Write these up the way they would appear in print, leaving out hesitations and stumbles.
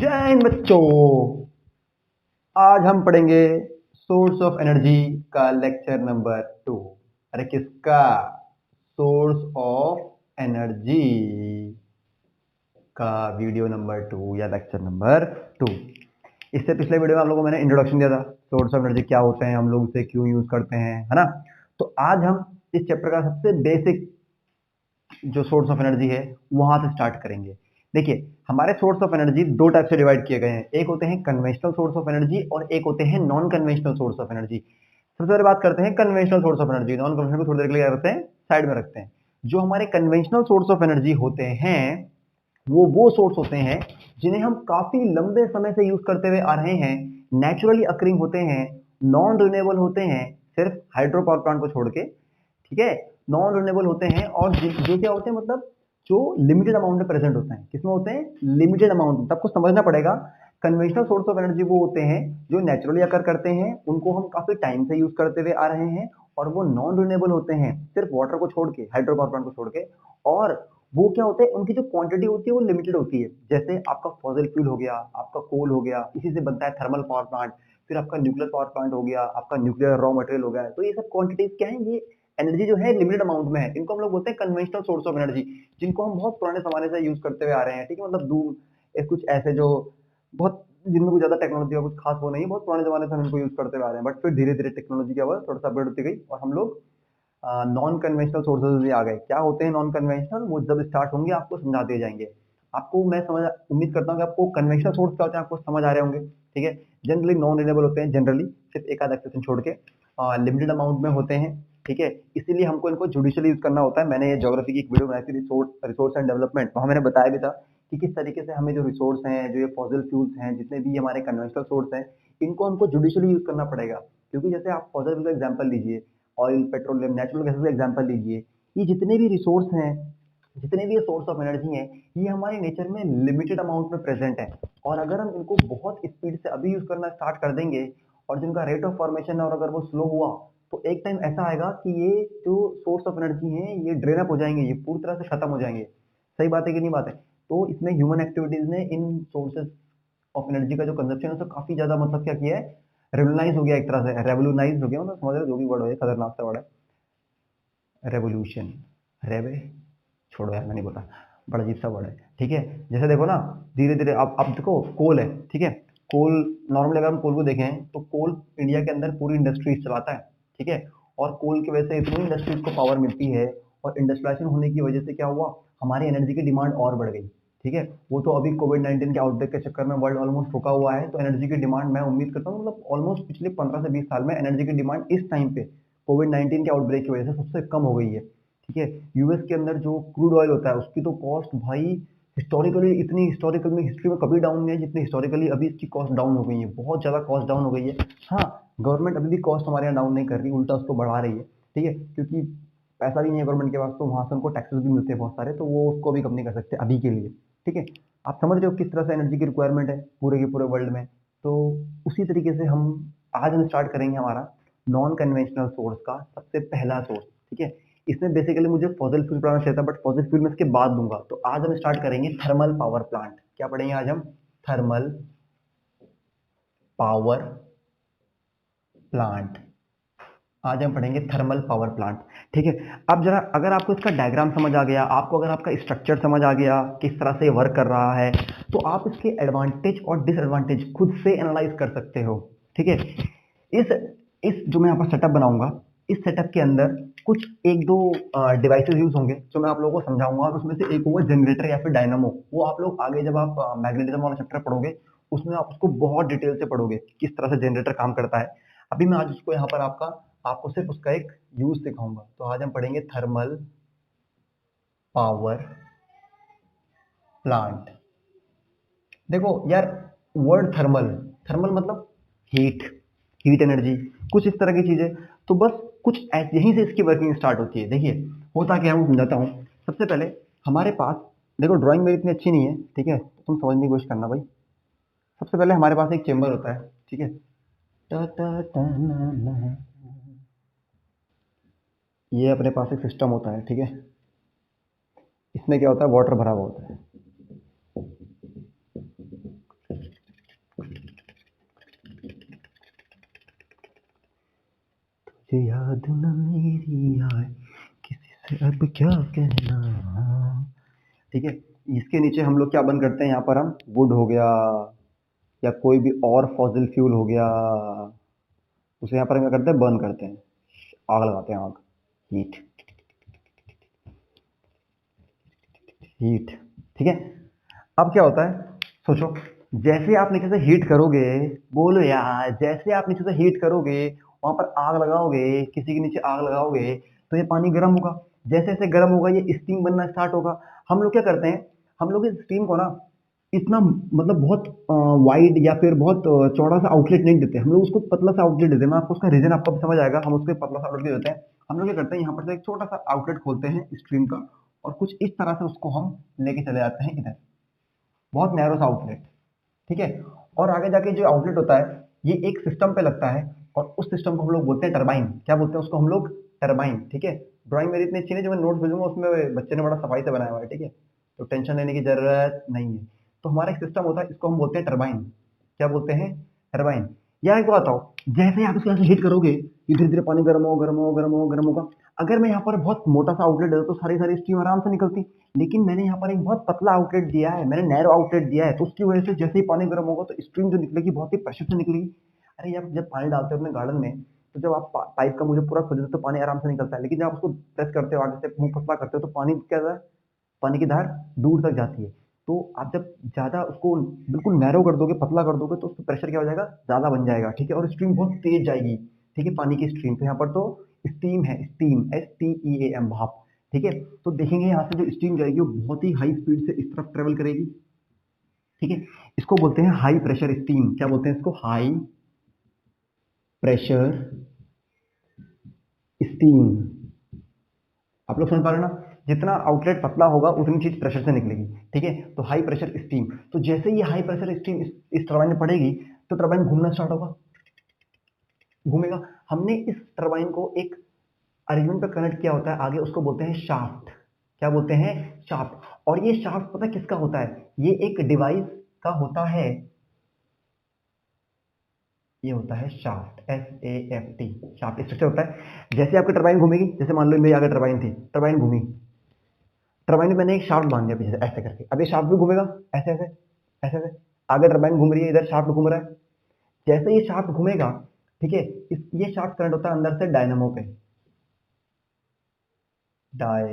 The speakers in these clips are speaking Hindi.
जय हिंद बच्चों। आज हम पढ़ेंगे सोर्स ऑफ एनर्जी का लेक्चर नंबर 2। अरे किसका? सोर्स ऑफ एनर्जी का वीडियो नंबर 2 या लेक्चर नंबर 2। इससे पिछले वीडियो में आप लोगों को मैंने इंट्रोडक्शन दिया था, सोर्स ऑफ एनर्जी क्या होते हैं, हम लोग उसे क्यों यूज करते हैं, है ना। तो आज हम इस चैप्टर का सबसे बेसिक जो सोर्स ऑफ एनर्जी है वहां से स्टार्ट करेंगे। देखिए, हमारे सोर्स ऑफ एनर्जी दो टाइप से डिवाइड किए गए हैं। एक होते हैं कन्वेंशनल सोर्स ऑफ एनर्जी और एक होते हैं non conventional source of energy. सबसे पहले बात करते हैं conventional source of energy. Non conventional को थोड़ी देर के लिए क्या करते हैं, साइड में रखते हैं। जो हमारे कन्वेंशनल सोर्स ऑफ एनर्जी होते हैं वो सोर्स होते हैं जिन्हें हम काफी लंबे समय से यूज करते हुए आ रहे हैं, नेचुरली अकरिंग होते हैं, नॉन रिन्यूएबल होते हैं, सिर्फ हाइड्रो पावर प्लांट को छोड़ के, ठीक है। नॉन रिन्यूएबल होते हैं और जो क्या होते हैं, मतलब जो लिमिटेड अमाउंट में प्रेजेंट होते हैं। किसमें होते हैं? लिमिटेड अमाउंट में। तब कुछ समझना पड़ेगा। कन्वेंशनल सोर्स ऑफ एनर्जी वो होते हैं जो नेचुरली अकर करते हैं, उनको हम काफी टाइम से यूज करते हुए आ रहे हैं, और वो नॉन रिन्यूएबल होते हैं, सिर्फ वाटर को छोड़ के, हाइड्रो पावर प्लांट को छोड़ के। और वो क्या होते हैं, उनकी जो क्वांटिटी होती है वो लिमिटेड होती है। जैसे आपका फॉसिल फ्यूल हो गया, आपका कोल हो गया, इसी से बनता है थर्मल पावर प्लांट, फिर आपका न्यूक्लियर पावर प्लांट हो गया, आपका न्यूक्लियर रॉ मटेरियल हो गया। तो ये सब क्वांटिटीज क्या है, ये एनर्जी जो है लिमिटेड अमाउंट में है। इनको हम लोग बोलते हैं कन्वेंशनल सोर्स ऑफ एनर्जी, जिनको हम बहुत पुराने जमाने से यूज करते हुए आ रहे हैं, ठीक है। मतलब दूर कुछ ऐसे जो बहुत, जिनमें कुछ ज्यादा टेक्नोलॉजी का कुछ खास वो नहीं है, बहुत पुराने जमाने से हम इनको यूज करते हुए आ रहे हैं। बट फिर धीरे धीरे टेक्नोलॉजी की आवाज थोड़ा सा अपडेट होती गई और हम लोग नॉन कन्वेंशनल सोर्सेज भी आ गए। क्या होते हैं नॉन कन्वेंशनल? वो जब स्टार्ट होंगे आपको समझा दिए जाएंगे। आपको मैं समझ उम्मीद करता हूँ कि आपको कन्वेंशनल सोर्स क्या होते हैं आपको समझ आ रहे होंगे, ठीक है। जनरली नॉन रिन्यूएबल होते हैं, जनरली सिर्फ एक आध एक्सेप्शन छोड़ के लिमिटेड अमाउंट में होते हैं, ठीक है। इसीलिए हमको इनको जुडिशियली यूज करना होता है। मैंने ये ज्योग्राफी की एक वीडियो बनाई थी, रिसोर्स एंड डेवलपमेंट, वहाँ मैंने बताया भी था कि किस तरीके से हमें जो रिसोर्स हैं, जो ये फॉसिल फ्यूल्स हैं, जितने भी हमारे कन्वेंशनल सोर्स हैं, इनको हमको जुडिशियली यूज करना पड़ेगा। क्योंकि जैसे आप फॉसिल फ्यूल का एग्जाम्पल लीजिए, ऑयल, पेट्रोलियम, नेचुरल गैसेस का एग्जांपल लीजिए, ये जितने भी रिसोर्स हैं, जितने भी ये सोर्स ऑफ एनर्जी हैं, ये हमारे नेचर में लिमिटेड अमाउंट में प्रेजेंट है। और अगर हम इनको बहुत स्पीड से अभी यूज करना स्टार्ट कर देंगे, और जिनका रेट ऑफ फॉर्मेशन है, और अगर वो स्लो हुआ, तो एक टाइम ऐसा आएगा कि ये जो सोर्स ऑफ एनर्जी है ये ड्रेन अप हो जाएंगे, ये पूरी तरह से खत्म हो जाएंगे। सही बात है कि नहीं बात है? तो इसमें ह्यूमन एक्टिविटीज ने इन सोर्सेज ऑफ एनर्जी का जो कंजप्शन है उसको काफी ज्यादा, मतलब क्या किया है, रेवोल्यूनाइज हो गया, एक तरह से रेवोल्यूनाइज हो गया। मतलब समझ रहे हो, जो भी वर्ड है खतरनाक सा वर्ड है, रेवोल्यूशन, रेवे, छोड़ो यार मैं नहीं बोला, बड़ा अजीब सा वर्ड है, ठीक है। जैसे देखो ना, धीरे धीरे अब देखो कोल है, ठीक है। कोल, नॉर्मली अगर हम कोल को देखें तो कोल इंडिया के अंदर पूरी इंडस्ट्रीज चलाता है, ठीक है। और कोल की वजह से इतनी इंडस्ट्रीज को पावर मिलती है, और इंडस्ट्रियलाइजेशन होने की वजह से क्या हुआ, हमारी एनर्जी की डिमांड और बढ़ गई, ठीक है। वो तो अभी कोविड-19 के आउटब्रेक के चक्कर में वर्ल्ड ऑलमोस्ट रुका हुआ है, तो एनर्जी की डिमांड, मैं उम्मीद करता हूँ, मतलब ऑलमोस्ट पिछले 15 से 20 साल में एनर्जी की डिमांड इस टाइम पे कोविड-19 के आउटब्रेक की वजह से सबसे कम हो गई है, ठीक है। यूएस के अंदर जो क्रूड ऑयल होता है उसकी तो कॉस्ट भाई हिस्टोरिकली, इतनी हिस्टोरिकल में हिस्ट्री में कभी डाउन नहीं है जितनी हिस्टोरिकली अभी इसकी कॉस्ट डाउन हो गई है, बहुत ज़्यादा कॉस्ट डाउन हो गई है। हाँ, गवर्नमेंट अभी भी कॉस्ट हमारे यहाँ डाउन नहीं कर रही, उल्टा उसको बढ़ा रही है, ठीक है। क्योंकि पैसा भी नहीं है गवर्नमेंट के पास, तो वहाँ से उनको टैक्सेस भी मिलते हैं बहुत सारे, तो वो उसको भी कम नहीं कर सकते अभी के लिए, ठीक है। आप समझ रहे हो किस तरह से एनर्जी की रिक्वायरमेंट है पूरे के पूरे वर्ल्ड में। तो उसी तरीके से हम स्टार्ट करेंगे हमारा नॉन कन्वेंशनल सोर्स का सबसे पहला सोर्स, ठीक है। इसमें बेसिकली मुझे फॉसिल फ्यूल प्लांट चाहिए था, बट फॉसिल फ्यूल में इसके बाद दूंगा। तो आज हम स्टार्ट करेंगे थर्मल पावर प्लांट। क्या पढ़ेंगे आज हम? Thermal power plant. आज हम पढ़ेंगे थर्मल पावर प्लांट, ठीक है। अब जरा अगर आपको इसका डायग्राम समझ आ गया, आपको अगर आपका स्ट्रक्चर समझ आ गया, किस तरह से वर्क कर रहा है, तो आप इसके एडवांटेज और डिसएडवांटेज खुद से एनालाइज कर सकते हो, ठीक है। इस इस जो मैं यहाँ पर सेटअप बनाऊंगा, इस सेटअप के अंदर कुछ एक दो डिवाइसेस यूज होंगे जो मैं आप लोगों को समझाऊंगा, और उसमें से एक होगा जनरेटर या फिर डायनामो। वो आप लोग आगे जब आप मैग्नेटिज्म वाला चैप्टर पढ़ोगे उसमें आप उसको बहुत डिटेल से पढ़ोगे, किस तरह से जनरेटर काम करता है। अभी मैं आज उसको यहाँ पर आपको सिर्फ उसका एक यूज दिखाऊंगा। तो आज हम पढ़ेंगे थर्मल पावर प्लांट। देखो यार, वर्ड थर्मल, थर्मल मतलब हीट, हीट एनर्जी, कुछ इस तरह की चीजें। तो बस कुछ यहीं से इसकी वर्किंग स्टार्ट होती है। देखिए होता क्या है मैं समझाता हूँ। सबसे पहले हमारे पास, देखो ड्राइंग मेरी इतनी अच्छी नहीं है, ठीक है, तुम समझने की कोशिश करना भाई। सबसे पहले हमारे पास एक चेंबर होता है, ठीक है। टा टा टा ना ना, ये अपने पास एक सिस्टम होता है, ठीक है। इसमें क्या होता है, वाटर भरा हुआ होता है, तुझे याद न मेरी आए, किसी से अब क्या कहना। ठीक है, इसके नीचे हम लोग क्या बंद करते हैं, यहाँ पर हम वुड हो गया या कोई भी और फॉसिल फ्यूल हो गया, उसे यहाँ पर हम क्या करते हैं, बर्न करते हैं, आग लगाते हैं, आग, हीट, हीट। ठीक है, अब क्या होता है, सोचो, जैसे आप नीचे से हीट करोगे, बोलो यार, जैसे आप नीचे से हीट करोगे, वहां पर आग लगाओगे, किसी के नीचे आग लगाओगे, तो ये पानी गर्म होगा, जैसे जैसे गर्म होगा ये स्टीम बनना स्टार्ट होगा। हम लोग क्या करते हैं, हम लोग इस स्टीम को ना इतना मतलब बहुत वाइड या फिर बहुत चौड़ा सा आउटलेट नहीं देते, हम लोग उसको पतला सा आउटलेट देते हैं। मैं आपको उसका रीजन आपको समझ आएगा, हम उसको पतला सा आउटलेट देते हैं। हम लोग क्या करते हैं, यहाँ पर से एक छोटा सा आउटलेट खोलते हैं स्ट्रीम का, और कुछ इस तरह से उसको हम लेके चले जाते हैं इधर, बहुत नैरो सा आउटलेट। ठीक है, और आगे जाके जो आउटलेट होता है ये एक सिस्टम पे लगता है, और उस सिस्टम को हम लोग बोलते हैं टरबाइन। क्या बोलते हैं उसको हम लोग, टरबाइन। ठीक है, ड्राइंग मेरी इतनी अच्छी नहीं, जो मैं नोट्स भेजूंगा उसमें बच्चे ने बड़ा सफाई से बनाया हुआ है, ठीक है, तो टेंशन लेने की जरूरत नहीं है। तो हमारा एक सिस्टम होता है, इसको हम बोलते हैं टरबाइन। क्या बोलते हैं, टरबाइन। यार एक बात बताओ, जैसे आप इसको यहाँ से हीट करोगे, ये धीरे धीरे पानी गर्म हो गर्म हो गर्म हो गर्म होगा। अगर मैं यहाँ पर बहुत मोटा सा आउटलेट देता तो सारी सारी स्टीम आराम से निकलती, लेकिन मैंने यहाँ पर एक बहुत पतला आउटलेट दिया है, मैंने नैरो आउटलेट दिया है, तो उसकी वजह से जैसे ही पानी गर्म होगा तो स्ट्रीम जो निकलेगी बहुत ही प्रेशर से निकलेगी। अरे यार, जब पानी डालते हो अपने गार्डन में, तो जब आप पाइप का मुझे पूरा खोल देते हो तो पानी आराम से निकलता है, लेकिन जब आप उसको प्रेस करते हो, आगे से मुंह पतला करते हो, तो पानी क्या होता है, पानी की धार दूर तक जाती है। तो आप जब ज़्यादा उसको बिल्कुल नैरो कर दोगे, पतला कर दोगे, तो उसका प्रेशर क्या हो जाएगा, ज़्यादा बन जाएगा। ठीक है, और स्ट्रीम बहुत तेज जाएगी। ठीक है, पानी की स्ट्रीम, तो यहाँ पर तो स्टीम है, स्टीम, STEAM, भाप। ठीक है, तो देखेंगे यहाँ से जो स्टीम जाएगी वो बहुत ही हाई स्पीड से इस तरफ ट्रेवल करेगी। ठीक है, इसको बोलते हैं हाई प्रेशर स्टीम। क्या बोलते हैं इसको, हाई प्रेशर स्टीम। आप लोग समझ पा रहे हो ना, जितना आउटलेट पतला होगा उतनी चीज प्रेशर से निकलेगी। ठीक है, तो हाई प्रेशर स्टीम, तो जैसे ये हाई प्रेशर स्टीम इस टरबाइन में पड़ेगी, तो टरबाइन घूमना स्टार्ट होगा, घूमेगा। हमने इस टरबाइन को एक अरेंजमेंट पर कनेक्ट किया होता है आगे, उसको बोलते हैं शाफ्ट। क्या बोलते हैं, शाफ्ट। और ये शाफ्ट पता है किसका होता है, ये एक डिवाइस का होता है, ये होता है शाफ्ट, SAFT, शाफ्ट स्ट्रक्चर होता है। जैसे आपकी टरबाइन घूमेगी, जैसे मान लो मेरी आगे टरबाइन थी, टरबाइन घूमी, टरबाइन में मैंने एक शाफ्ट बांध दिया पीछे से ऐसे करके, अब ये शाफ्ट भी घूमेगा, ऐसे ऐसे ऐसे ऐसे, आगे टरबाइन घूम रही है, इधर शाफ्ट घूम रहा है। जैसे ये शाफ्ट घूमेगा, ठीक है, ये शाफ्ट करंट होता है अंदर से डायनामो पे, डाय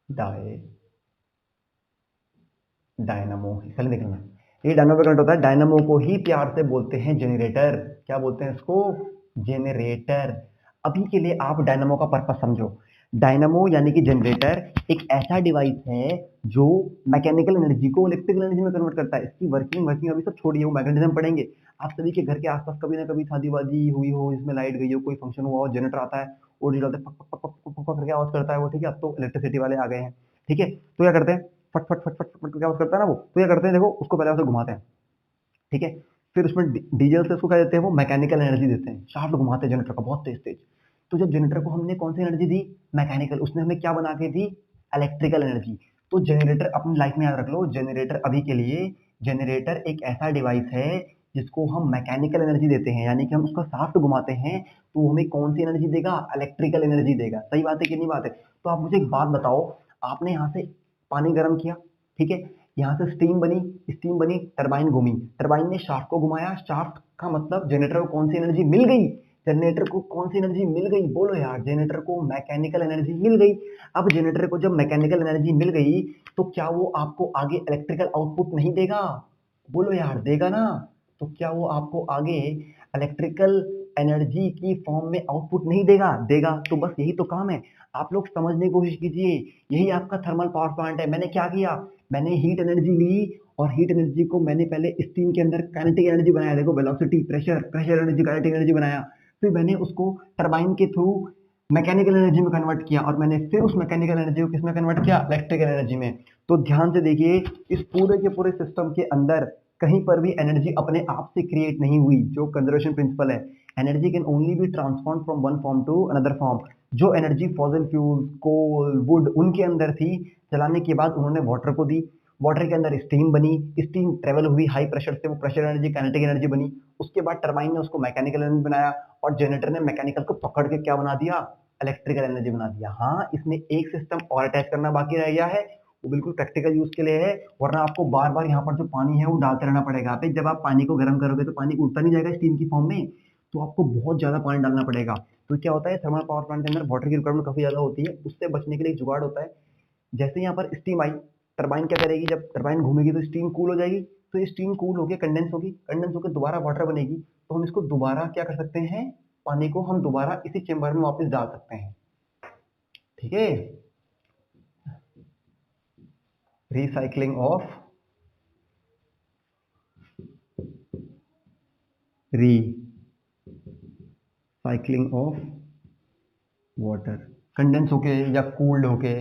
डाय डायनामो, चलिए देखना, ये डायनामो पे करंट होता है, डायनामो को ही प्यार से बोलते हैं जनरेटर। क्या बोलते हैं इसको, जनरेटर। अभी के लिए आप डायनामो का पर्पस समझो। डायनामो यानी कि जनरेटर एक ऐसा डिवाइस है जो मैकेनिकल एनर्जी को इलेक्ट्रिकल एनर्जी में कन्वर्ट करता है। इसकी वर्किंग वर्किंग अभी सब छोड़िए, वो मैकेनिज्म पढ़ेंगे। आप सभी के घर के आसपास कभी ना कभी शादी वादी हुई हो, इसमें लाइट गई हो, कोई फंक्शन हुआ हो, जनरेटर आता है, वो डील पक पक पक पक पक करके आवाज करता है वो। ठीक है, अब तो इलेक्ट्रिसिटी वाले आ गए हैं। ठीक है, तो क्या करते हैं, फट फट फट फट फट करके आवाज करता है ना वो, तो क्या करते हैं, देखो उसको पहले ऐसे घुमाते हैं। ठीक है, फिर उसमें डीजल से उसको क्या देते हैं, वो मैकेनिकल एनर्जी देते हैं, शाफ्ट घुमाते हैं जनरेटर का बहुत तेज तेज। तो जब जनरेटर को हमने कौन सी एनर्जी दी, मैकेनिकल, उसने हमें क्या बना के दी, इलेक्ट्रिकल एनर्जी। तो जनरेटर अपनी लाइफ में याद रख लो, जनरेटर अभी के लिए, जनरेटर एक ऐसा डिवाइस है जिसको हम मैकेनिकल एनर्जी देते हैं, यानी कि हम उसका शाफ्ट घुमाते हैं तो वो हमें कौन सी एनर्जी देगा, इलेक्ट्रिकल एनर्जी देगा। सही बात है कि नहीं बात है। तो आप मुझे एक बात बताओ, आपने यहाँ से पानी गर्म किया, ठीक है, यहाँ से स्टीम बनी, स्टीम बनी, टरबाइन घूमी, टरबाइन ने शाफ्ट को घुमाया, शाफ्ट का मतलब जनरेटर को कौन सी एनर्जी मिल गई, जनरेटर को कौन सी एनर्जी मिल गई, बोलो यार, जनरेटर को मैकेनिकल एनर्जी मिल गई। अब जनरेटर को जब मैकेनिकल एनर्जी मिल गई, तो क्या वो आपको आगे इलेक्ट्रिकल आउटपुट नहीं देगा, बोलो यार, देगा ना। तो क्या वो आपको आगे इलेक्ट्रिकल एनर्जी की फॉर्म में आउटपुट नहीं देगा, देगा। तो बस यही तो काम है, आप लोग समझने की कोशिश कीजिए। यही आपका थर्मल पावर प्लांट है। मैंने क्या किया, मैंने हीट एनर्जी ली, और हीट एनर्जी को मैंने पहले स्टीम के अंदर काइनेटिक एनर्जी बनाया, देखो velocity, pressure, pressure energy, kinetic energy बनाया। फिर मैंने उसको टरबाइन के थ्रू मैकेनिकल एनर्जी में कन्वर्ट किया, और मैंने फिर उस मैकेनिकल एनर्जी को किसमें कन्वर्ट किया, इलेक्ट्रिकल एनर्जी में। तो ध्यान से देखिए, इस पूरे के पूरे सिस्टम के अंदर कहीं पर भी एनर्जी अपने आप से क्रिएट नहीं हुई, जो कंजर्वेशन प्रिंसिपल है। Energy can only be transform from one form to another form. जो energy fossil fuel, coal, wood उनके अंदर थी, जलाने के बाद उन्होंने वाटर को दी, वाटर के अंदर स्टीम बनी, स्टीम ट्रेवल हुई हाई प्रेशर से, वो प्रेशर एनर्जी काइनेटिक एनर्जी बनी, उसके बाद टरबाइन ने उसको मैकेनिकल एनर्जी बनाया और जनरेटर ने मैकेनिकल को पकड़ के क्या बना दिया, इलेक्ट्रिकल एनर्जी बना दिया। हाँ, इसमें एक सिस्टम और अटैच करना बाकी रह गया है, वो बिल्कुल प्रैक्टिकल यूज के लिए है, वरना आपको बार बार यहाँ पर जो पानी है वो डालते रहना पड़ेगा। आप जब आप पानी को गर्म करोगे तो पानी उड़ता नहीं जाएगा स्टीम की फॉर्म में, तो आपको बहुत ज्यादा पानी डालना पड़ेगा। तो क्या होता है, थर्मल पावर प्लांट के अंदर वाटर की रिक्वायरमेंट काफी ज्यादा होती है, उससे बचने के लिए एक जुगाड़ होता है। जैसे यहाँ पर स्टीम आई, टरबाइन क्या करेगी, जब टरबाइन घूमेगी तो स्टीम कूल हो जाएगी, तो ये स्टीम कूल होकर कंडेंस होगी, कंडेंस होकर दोबारा वाटर बनेगी, तो हम इसको दोबारा क्या कर सकते हैं, पानी को हम दोबारा इसी चेम्बर में वापस डाल सकते हैं। ठीक है, रिसाइकलिंग ऑफ वाटर, कंडेंस होके या कूल्ड होके।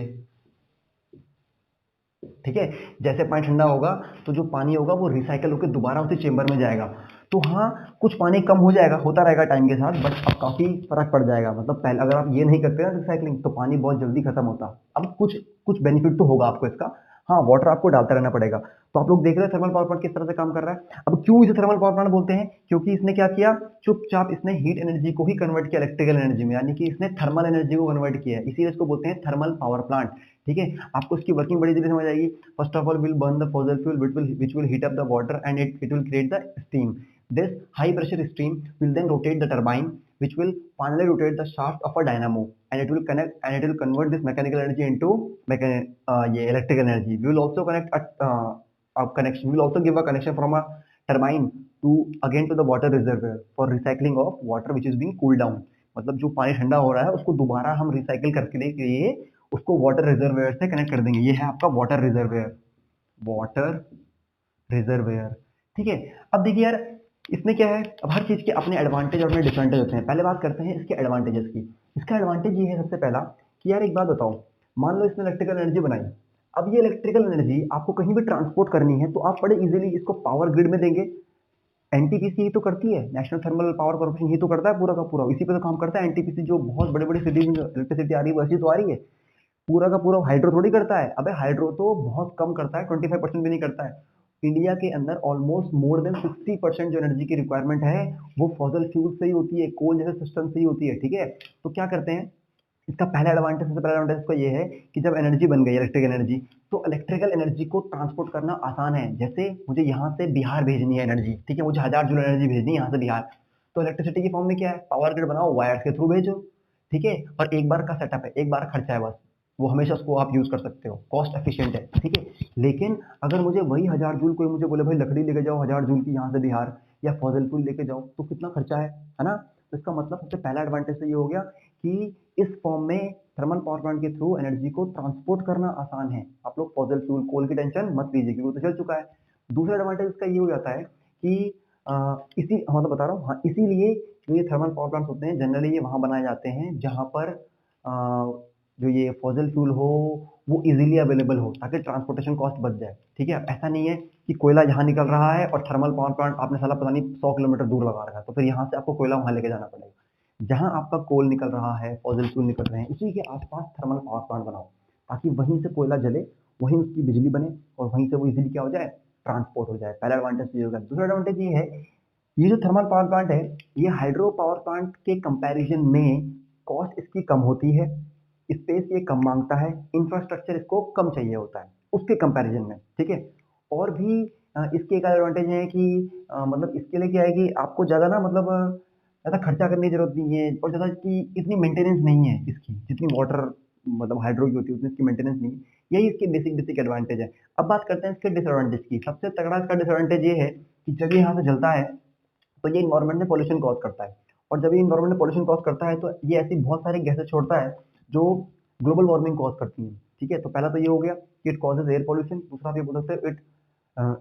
ठीक है, जैसे पानी ठंडा होगा तो जो पानी होगा वो रिसाइकल होकर दोबारा उसी चेंबर में जाएगा। तो हाँ, कुछ पानी कम हो जाएगा, होता रहेगा टाइम के साथ, बट अब काफी फर्क पड़ जाएगा। मतलब पहले अगर आप ये नहीं करते ना रिसाइकलिंग, तो पानी बहुत जल्दी खत्म होता। अब कुछ कुछ बेनिफिट तो होगा आपको इसका। हाँ, वाटर आपको डालता रहना पड़ेगा। तो आप लोग देख रहे हैं थर्मल पावर प्लांट किस तरह से काम कर रहा है। अब क्यों इसे थर्मल पावर प्लांट बोलते हैं, क्योंकि इसने क्या किया, चुपचाप इसने हीट एनर्जी को ही कन्वर्ट किया इलेक्ट्रिकल एनर्जी में, यानी कि इसने थर्मल एनर्जी को कन्वर्ट किया है, इसीलिए इसको बोलते हैं थर्मल पावर प्लांट। ठीक है, आपको इसकी वर्किंग बड़ी जल्दी समझ आएगी। First of all will burn the fossil fuel which will heat up the water and it will create the steam. This high pressure steam will then rotate the turbine which will finally rotate the shaft of a dynamo, and it will convert this mechanical energy into electrical energy. We will also we will also give a connection from a turbine to the water reservoir for recycling of water which is being cooled down. मतलब जो पानी ठंडा हो रहा है उसको दोबारा हम रिसाइकल करके लिए उसको वाटर रिजर्वेयर से कनेक्ट कर देंगे। ये है आपका वाटर रिजर्वेयर। ठीक है, अब देखिए यार, इसमें क्या है, अब हर चीज के अपने एडवांटेज और अपने डिसएडवांटेज होते हैं। पहले बात करते हैं इसके एडवांटेजेस की। इसका एडवांटेज ये है सबसे पहला कि यार एक बात बताओ, मान लो इसने इलेक्ट्रिकल एनर्जी बनाई, अब ये इलेक्ट्रिकल एनर्जी आपको कहीं भी ट्रांसपोर्ट करनी है तो आप बड़े इजीली इसको पावर ग्रिड में देंगे। एनटीपीसी ही तो करती है, नेशनल थर्मल पावर कॉर्पोरेशन ही तो करता है पूरा का पूरा, इसी पे तो काम करता है एनटीपीसी। जो बहुत बड़े बड़े सिटीज में इलेक्ट्रिसिटी आ रही है वैसी तो आ रही है, पूरा का पूरा हाइड्रो थोड़ी करता है। अबे हाइड्रो तो बहुत कम करता है, 25% भी नहीं करता है। इंडिया के अंदर ऑलमोस्ट मोर देन 60% जो एनर्जी की रिक्वायरमेंट है वो फॉसिल फ्यूल से ही होती है, कोल जैसे सिस्टम से ही होती है। ठीक है, तो क्या करते हैं, इसका पहला एडवांटेज, सबसे पहला एडवांटेज इसका ये है कि जब एनर्जी बन गई इलेक्ट्रिकल एनर्जी, तो इलेक्ट्रिकल एनर्जी को ट्रांसपोर्ट करना आसान है। जैसे मुझे यहाँ से बिहार भेजनी है एनर्जी, ठीक है, मुझे 1000 जूल एनर्जी भेजनी है यहाँ से बिहार, तो इलेक्ट्रिसिटी की फॉर्म में क्या है, पावर ग्रिड बनाओ, वायर्स के थ्रू भेजो। ठीक है, और एक बार का सेटअप है, एक बार खर्चा है बस, वो हमेशा उसको आप यूज कर सकते हो, कॉस्ट एफिशिएंट है। ठीक है, लेकिन अगर मुझे वही 1000 जूल कोई मुझे बोले भाई लकड़ी लेके जाओ 1000 जूल की यहाँ से बिहार, या फॉसिल फ्यूल लेके जाओ, तो कितना खर्चा है ना। तो इसका मतलब सबसे पहला एडवांटेज तो ये हो गया कि इस फॉर्म में थर्मल पावर प्लांट के थ्रू एनर्जी को ट्रांसपोर्ट करना आसान है। आप लोग फॉसिल फ्यूल कोल की टेंशन मत लीजिए क्योंकि वो तो चल चुका है। दूसरा एडवांटेज इसका ये हो जाता है कि इसी तो बता रहा हूँ, हाँ, इसीलिए जो ये थर्मल पावर प्लांट्स होते हैं जनरली ये वहाँ बनाए जाते हैं जहाँ पर जो ये फॉसिल फ्यूल हो वो इजीली अवेलेबल हो, ताकि ट्रांसपोर्टेशन कॉस्ट बच जाए। ठीक है, ऐसा नहीं है कि कोयला यहाँ निकल रहा है और थर्मल पावर प्लांट आपने साला पता नहीं 100 किलोमीटर दूर लगा रखा है, तो फिर यहाँ से आपको कोयला वहाँ लेके जाना पड़ेगा। जहाँ आपका कोल निकल रहा है, फॉसिल फ्यूल निकल रहे हैं, उसी के आसपास थर्मल पावर प्लांट बनाओ, ताकि वहीं से कोयला जले, वहीं उसकी बिजली बने और वहीं से वो इजीली क्या हो जाए, ट्रांसपोर्ट हो जाए। पहला एडवांटेज ये होगा। दूसरा एडवांटेज ये है, ये जो थर्मल पावर प्लांट है ये हाइड्रो पावर प्लांट के कंपैरिजन में कॉस्ट इसकी कम होती है, स्पेस ये कम मांगता है, इंफ्रास्ट्रक्चर इसको कम चाहिए होता है उसके कंपैरिजन में। ठीक है, और भी इसके एक एडवांटेज है कि मतलब इसके लिए क्या है कि आपको ज़्यादा ना मतलब ज़्यादा खर्चा करने की जरूरत नहीं है, और ज़्यादा इसकी इतनी मेंटेनेंस नहीं है इसकी, जितनी वाटर मतलब हाइड्रो की होती है उतनी इसकी मेंटेनेंस नहीं है। यही इसके बेसिक एडवांटेज है। अब बात करते हैं इसके डिसएडवांटेज की। सबसे तगड़ा इसका डिसएडवांटेज ये है कि जब ये यहाँ से जलता है तो ये इन्वायरमेंट में पॉल्यूशन कॉज करता है, और जब ये इन्वायरमेंट में पॉल्यूशन कॉज करता है तो ये ऐसी बहुत सारी गैसें छोड़ता है जो ग्लोबल वार्मिंग कॉज करती हैं। ठीक है, तो पहला तो ये हो गया कि इट कॉजेज एयर पॉल्यूशन, दूसरा आप ये बोल सकते हो it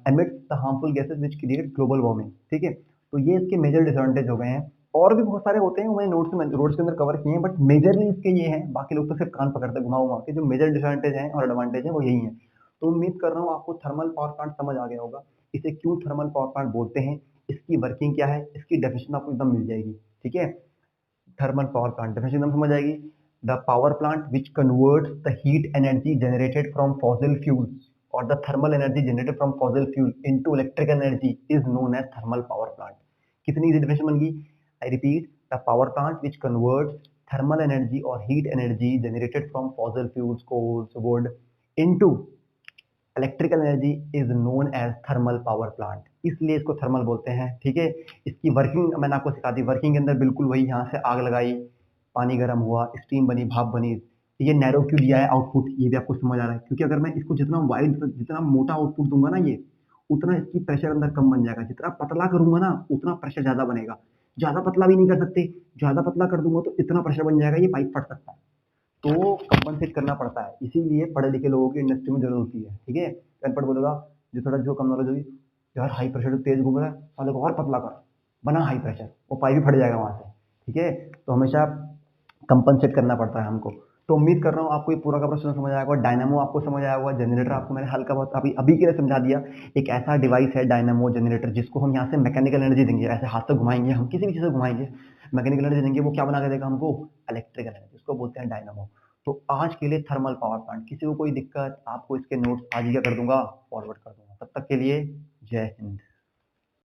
emits the harmful gases which create global warming. ठीक है, तो ये इसके मेजर डिसएडवांटेज हो गए हैं। और भी बहुत सारे होते हैं, मैंने नोट्स के अंदर कवर किए हैं, बट मेजरली इसके ये हैं। बाकी लोग तो सिर्फ कान पकड़ते घुमा घुमा के, जो मेजर डिसएडवांटेज हैं और एडवांटेज है वो यही है। तो उम्मीद कर रहा हूँ आपको थर्मल पावर प्लांट समझ आ गया होगा, इसे क्यों थर्मल पावर प्लांट बोलते हैं, इसकी वर्किंग क्या है, इसकी डेफिनेशन आपको एकदम मिल जाएगी। ठीक है, थर्मल पावर प्लांट डेफिनेशन एकदम समझ आएगी। The power plant which converts the heat energy generated from fossil fuels और the thermal energy generated from fossil fuel into electrical energy is known as thermal power plant. कितनी इजी डेफिनेशन बन गई? I repeat, the power plant which converts thermal energy और heat energy generated from fossil fuels, coals, wood into electrical energy is known as thermal power plant, इसलिए इसको थर्मल बोलते हैं। ठीक है, इसकी वर्किंग मैंने आपको सिखा दी। वर्किंग के अंदर बिल्कुल वही, यहाँ से आग लगाई, पानी गर्म हुआ, स्टीम बनी, भाप बनी। ये नैरो क्यों दिया है आउटपुट, ये भी आपको समझ आ रहा है, क्योंकि अगर मैं इसको जितना वाइड, जितना मोटा आउटपुट दूंगा ना ये, उतना इसकी प्रेशर अंदर कम बन जाएगा। जितना पतला करूंगा ना उतना प्रेशर ज्यादा बनेगा। ज्यादा पतला भी नहीं कर सकते, ज्यादा पतला कर दूंगा तो इतना प्रेशर बन जाएगा, ये पाइप फट सकता है। तो कंपनसेट करना पड़ता है, इसीलिए पढ़े लिखे लोगों की इंडस्ट्री में जरूरत होती है। ठीक है, अनपढ़ बोलेगा, जो कम नॉलेज होगी, यार हाई प्रेशर तेज घूम रहा है, साले को और पतला कर, बना हाई प्रेशर, वो पाइप भी फट जाएगा वहां से। ठीक है, तो हमेशा कंपनसेट करना पड़ता है हमको। तो उम्मीद कर रहा हूँ आपको ये पूरा का प्रश्न समझ आया होगा, डायनामो आपको समझ आया होगा, जनरेटर आपको मैंने हल्का बहुत अभी अभी के लिए समझा दिया। एक ऐसा डिवाइस है डायनामो जनरेटर, जिसको हम यहाँ से मैकेनिकल एनर्जी देंगे, ऐसे हाथ से घुमाएंगे, हम किसी भी चीज़ से घुमाएंगे, मैकेनिकल एनर्जी देंगे, वो क्या बना के देगा हमको? इलेक्ट्रिकल एनर्जी, उसको बोलते हैं डायनामो। तो आज के लिए थर्मल पावर प्लांट, किसी को कोई दिक्कत, आपको इसके नोट्स आज ही क्या कर दूंगा, फॉरवर्ड कर दूंगा। तब तक के लिए जय हिंद।